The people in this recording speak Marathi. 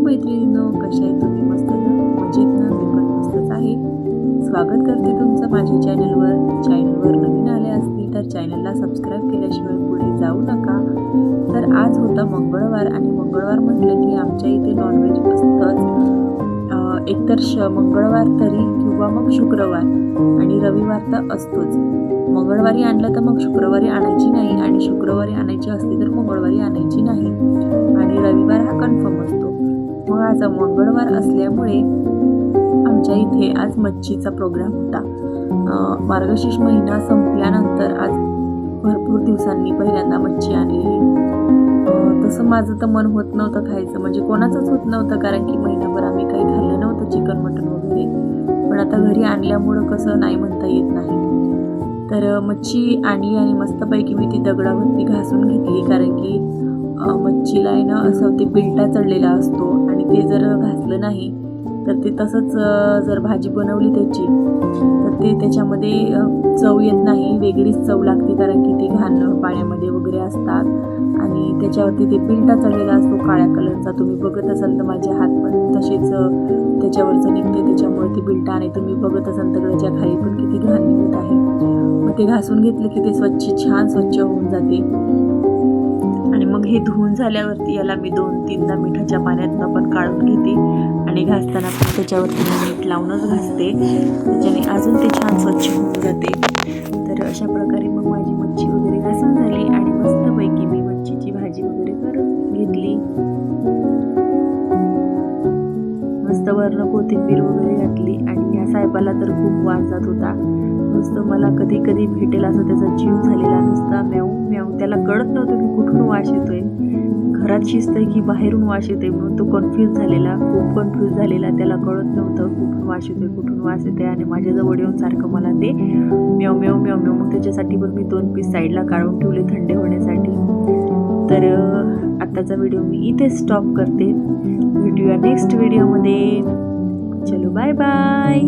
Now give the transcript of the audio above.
मैत्रिणींनो, कशा आहे तुम्ही? मस्त ना? मजेत ना? मी पण मस्तच आहे. स्वागत करते तुमचं माझ्या चॅनलवर नवीन आले असतील तर चॅनलला सबस्क्राईब केल्याशिवाय पुढे जाऊ नका. तर आज होता मंगळवार आणि मंगळवार म्हटलं की आमच्या इथे नॉनव्हेज असतंच. एकतर मंगळवार तरी किंवा मग शुक्रवार आणि रविवार तर असतोच. मंगळवारी आणलं तर मग शुक्रवारी आणायची नाही आणि शुक्रवारी आणायची असली तर मंगळवारी आणायची नाही आणि रविवार हा कन्फर्म असतो. मग आज मंगळवार असल्यामुळे आमच्या इथे आज मच्छीचा प्रोग्राम होता. मार्गशीर्ष महिना संपल्यानंतर आज भरपूर दिवसांनी पहिल्यांदा मच्छी आणली. तसं माझं तर मन होत नव्हतं खायचं, म्हणजे कोणाचंच होत नव्हतं, कारण की महिनाभर आम्ही काही खाल्लं नव्हतं चिकन मटन वगैरे. पण आता घरी आणल्यामुळं कसं नाही म्हणता येत नाही. तर मच्छी आणली आणि मस्तपैकी मी ती दगडावरती घासून घेतली, कारण की मच्छीला आहे ना असं ते बिलटा चढलेला असतो आणि ते जर घासलं नाही तर ते तसंच जर भाजी बनवली त्याची तर ते त्याच्यामध्ये चव येत नाही, वेगळीच चव लागते, कारण की ते घाण पाण्यामध्ये वगैरे असतात आणि त्याच्यावरती ते बिलटा चढलेला असतो काळ्या कलरचा. तुम्ही बघत असाल तर माझे हात पण तसेच त्याच्यावरचं निघते, त्याच्यामुळे ते बिलटा आणि तुम्ही बघत असाल तर त्याच्या खाली पण किती घाण निघत आहे. मग ते घासून घेतलं की ते छान स्वच्छ होऊन जाते आणि मग हे धुवून झाल्यावरती याला मी 2-3दा मिठाच्या पाण्यातनं पण काढून घेते आणि घासताना पण त्याच्यावरती मीठ लावूनच घासते, त्याच्याने अजून ते छान स्वच्छ होऊन जाते. तर अशा प्रकारे मग माझी मच्छी वगैरे घासून झाली आणि मस्तपैकी मी मच्छीची भाजी वगैरे करून घेतली. मस्त वरण कोथिंबीर वगैरे घातली आणि या साहेबाला तर खूप वास जात होता. नुसतं मला कधी कधी भेटेल असं त्याचा जीव झालेला, नुसता म्याऊ म्याऊ. त्याला कळत नव्हतं की कुठून वास येतोय, घरात शिजतंय की बाहेरून वास येतोय, म्हणून तो कन्फ्यूज झालेला, खूप कन्फ्यूज झालेला. त्याला कळत नव्हतं कुठून वास येतोय आणि माझ्याजवळ येऊन सारखं मला ते म्याऊ म्याऊ म्याऊ म्याऊ. मग त्याच्यासाठी पण मी 2 पीस साईडला काढून ठेवले थंड होण्यासाठी. तर आत्ताचा व्हिडिओ मी इथे स्टॉप करते. भेटूया नेक्स्ट व्हिडिओमध्ये. चलो बाय बाय.